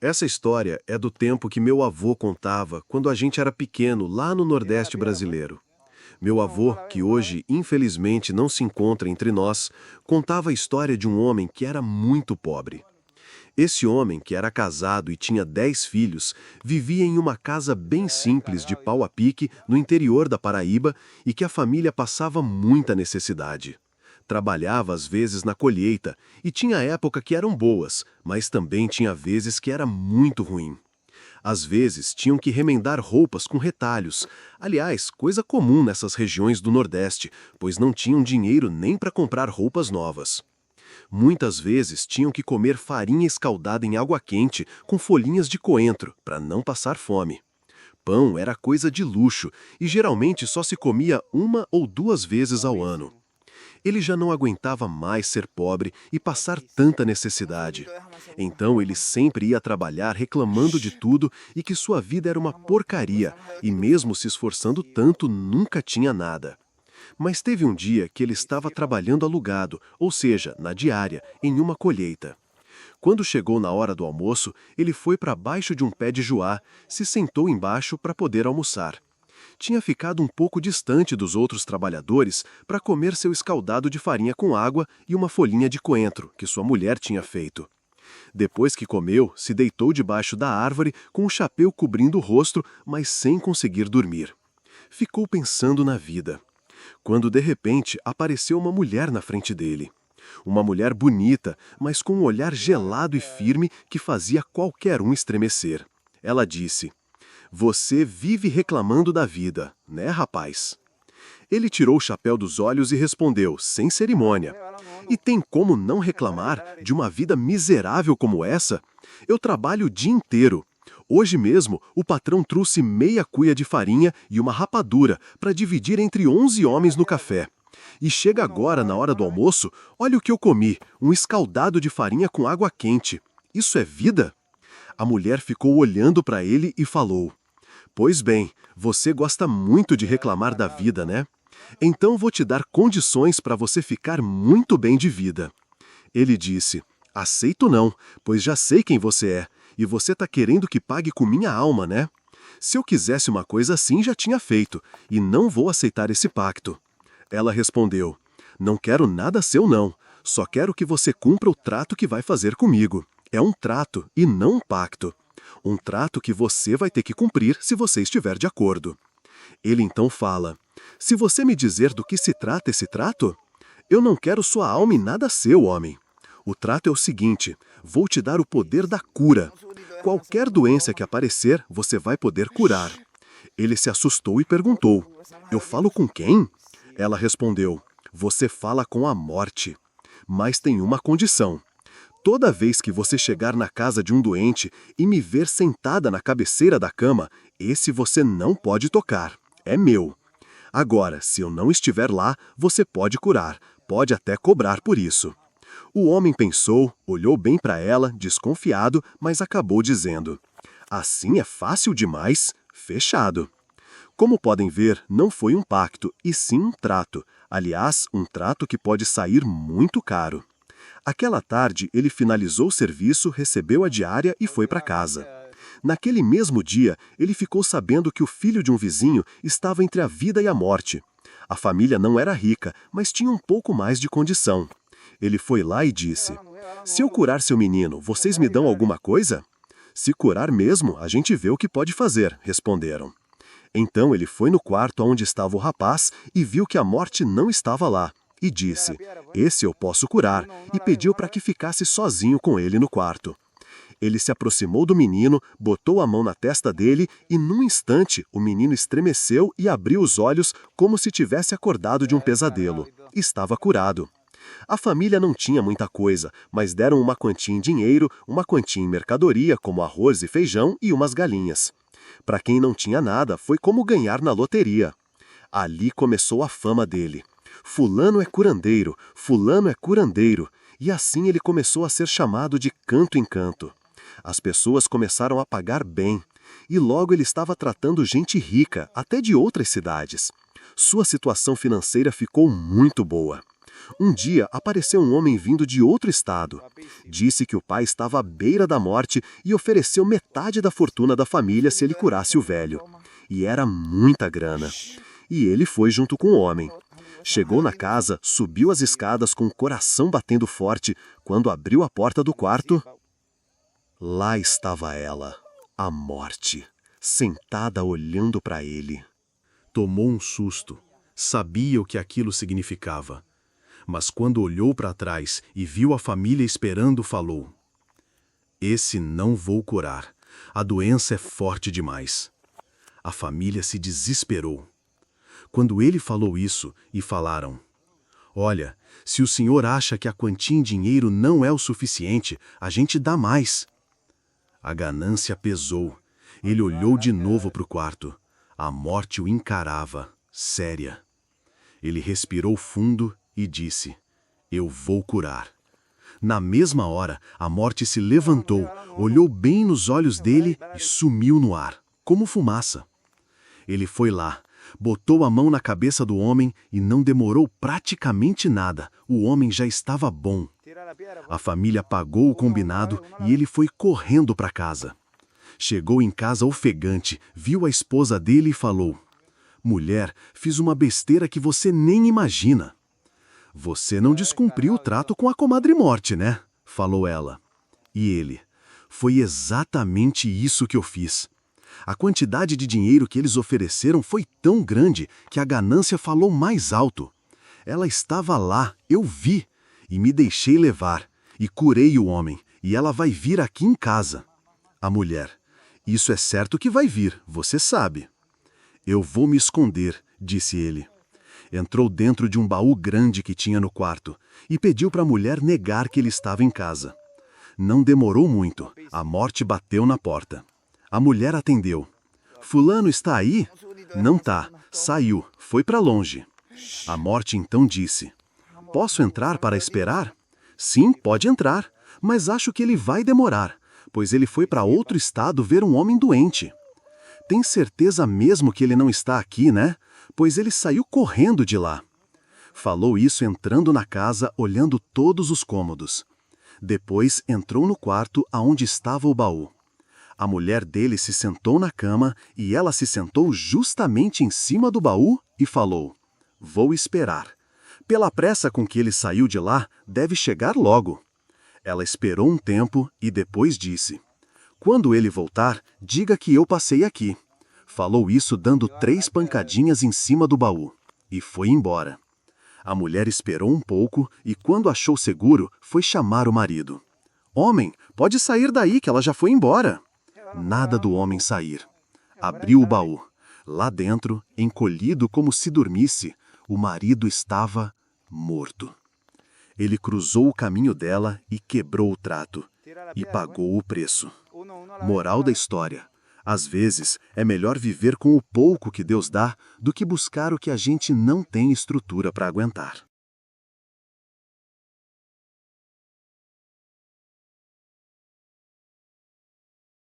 Essa história é do tempo que meu avô contava quando a gente era pequeno lá no Nordeste brasileiro. Meu avô, que hoje infelizmente não se encontra entre nós, contava a história de um homem que era muito pobre. Esse homem, que era casado e tinha 10 filhos, vivia em uma casa bem simples de pau a pique no interior da Paraíba e que a família passava muita necessidade. Trabalhava às vezes na colheita e tinha época que eram boas, mas também tinha vezes que era muito ruim. Às vezes tinham que remendar roupas com retalhos, aliás, coisa comum nessas regiões do Nordeste, pois não tinham dinheiro nem para comprar roupas novas. Muitas vezes tinham que comer farinha escaldada em água quente com folhinhas de coentro, para não passar fome. Pão era coisa de luxo e geralmente só se comia uma ou duas vezes ao ano. Ele já não aguentava mais ser pobre e passar tanta necessidade. Então ele sempre ia trabalhar reclamando de tudo e que sua vida era uma porcaria, e mesmo se esforçando tanto, nunca tinha nada. Mas teve um dia que ele estava trabalhando alugado, ou seja, na diária, em uma colheita. Quando chegou na hora do almoço, ele foi para baixo de um pé de joá, se sentou embaixo para poder almoçar. Tinha ficado um pouco distante dos outros trabalhadores para comer seu escaldado de farinha com água e uma folhinha de coentro que sua mulher tinha feito. Depois que comeu, se deitou debaixo da árvore com o chapéu cobrindo o rosto, mas sem conseguir dormir. Ficou pensando na vida. Quando de repente apareceu uma mulher na frente dele. Uma mulher bonita, mas com um olhar gelado e firme que fazia qualquer um estremecer. Ela disse: "Você vive reclamando da vida, né, rapaz?" Ele tirou o chapéu dos olhos e respondeu, sem cerimônia: "E tem como não reclamar de uma vida miserável como essa? Eu trabalho o dia inteiro. Hoje mesmo, o patrão trouxe meia cuia de farinha e uma rapadura para dividir entre 11 homens no café. E chega agora, na hora do almoço, olha o que eu comi, um escaldado de farinha com água quente. Isso é vida?" A mulher ficou olhando para ele e falou: "Pois bem, você gosta muito de reclamar da vida, né? Então vou te dar condições para você ficar muito bem de vida." Ele disse: "Aceito não, pois já sei quem você é, e você está querendo que pague com minha alma, né? Se eu quisesse uma coisa assim, já tinha feito, e não vou aceitar esse pacto." Ela respondeu: "Não quero nada seu não, só quero que você cumpra o trato que vai fazer comigo. É um trato e não um pacto. Um trato que você vai ter que cumprir se você estiver de acordo." Ele então fala: "Se você me dizer do que se trata esse trato, eu não quero sua alma e nada seu, homem. O trato é o seguinte: vou te dar o poder da cura. Qualquer doença que aparecer, você vai poder curar." Ele se assustou e perguntou: "Eu falo com quem?" Ela respondeu: "Você fala com a morte. Mas tem uma condição. Toda vez que você chegar na casa de um doente e me ver sentada na cabeceira da cama, esse você não pode tocar. É meu. Agora, se eu não estiver lá, você pode curar, pode até cobrar por isso." O homem pensou, olhou bem para ela, desconfiado, mas acabou dizendo: "Assim é fácil demais, fechado." Como podem ver, não foi um pacto, e sim um trato. Aliás, um trato que pode sair muito caro. Aquela tarde, ele finalizou o serviço, recebeu a diária e foi para casa. Naquele mesmo dia, ele ficou sabendo que o filho de um vizinho estava entre a vida e a morte. A família não era rica, mas tinha um pouco mais de condição. Ele foi lá e disse: "Se eu curar seu menino, vocês me dão alguma coisa?" "Se curar mesmo, a gente vê o que pode fazer", responderam. Então ele foi no quarto onde estava o rapaz e viu que a morte não estava lá, e disse: "Esse eu posso curar", e pediu para que ficasse sozinho com ele no quarto. Ele se aproximou do menino, botou a mão na testa dele e, num instante, o menino estremeceu e abriu os olhos como se tivesse acordado de um pesadelo. Estava curado. A família não tinha muita coisa, mas deram uma quantia em dinheiro, uma quantia em mercadoria, como arroz e feijão, e umas galinhas. Para quem não tinha nada, foi como ganhar na loteria. Ali começou a fama dele. Fulano é curandeiro, fulano é curandeiro, e assim ele começou a ser chamado de canto em canto. As pessoas começaram a pagar bem, e logo ele estava tratando gente rica, até de outras cidades. Sua situação financeira ficou muito boa. Um dia apareceu um homem vindo de outro estado. Disse que o pai estava à beira da morte e ofereceu metade da fortuna da família se ele curasse o velho. E era muita grana. E ele foi junto com o homem. Chegou na casa, subiu as escadas com o coração batendo forte. Quando abriu a porta do quarto, lá estava ela, a morte, sentada olhando para ele. Tomou um susto. Sabia o que aquilo significava. Mas quando olhou para trás e viu a família esperando, falou: "Esse não vou curar. A doença é forte demais." A família se desesperou. Quando ele falou isso, e falaram: "Olha, se o senhor acha que a quantia em dinheiro não é o suficiente, a gente dá mais." A ganância pesou. Ele olhou de novo para o quarto. A morte o encarava, séria. Ele respirou fundo e disse: "Eu vou curar." Na mesma hora, a morte se levantou, olhou bem nos olhos dele e sumiu no ar, como fumaça. Ele foi lá, botou a mão na cabeça do homem e não demorou praticamente nada. O homem já estava bom. A família pagou o combinado e ele foi correndo para casa. Chegou em casa ofegante, viu a esposa dele e falou: "Mulher, fiz uma besteira que você nem imagina." "Você não descumpriu o trato com a comadre Morte, né?" falou ela. E ele: "Foi exatamente isso que eu fiz." A quantidade de dinheiro que eles ofereceram foi tão grande que a ganância falou mais alto. Ela estava lá, eu vi, e me deixei levar, e curei o homem, e ela vai vir aqui em casa. A mulher: "Isso é certo que vai vir, você sabe." "Eu vou me esconder", disse ele. Entrou dentro de um baú grande que tinha no quarto e pediu para a mulher negar que ele estava em casa. Não demorou muito, a morte bateu na porta. A mulher atendeu. "Fulano está aí?" "Não tá, saiu, foi para longe." A morte então disse: "Posso entrar para esperar?" "Sim, pode entrar, mas acho que ele vai demorar, pois ele foi para outro estado ver um homem doente." "Tem certeza mesmo que ele não está aqui, né? Pois ele saiu correndo de lá." Falou isso entrando na casa, olhando todos os cômodos. Depois entrou no quarto aonde estava o baú. A mulher dele se sentou na cama e ela se sentou justamente em cima do baú e falou: "Vou esperar. Pela pressa com que ele saiu de lá, deve chegar logo." Ela esperou um tempo e depois disse: "Quando ele voltar, diga que eu passei aqui." Falou isso dando 3 pancadinhas em cima do baú. E foi embora. A mulher esperou um pouco e, quando achou seguro, foi chamar o marido. "Homem, pode sair daí que ela já foi embora." Nada do homem sair. Abriu o baú. Lá dentro, encolhido como se dormisse, o marido estava morto. Ele cruzou o caminho dela e quebrou o trato. E pagou o preço. Moral da história: às vezes é melhor viver com o pouco que Deus dá do que buscar o que a gente não tem estrutura para aguentar.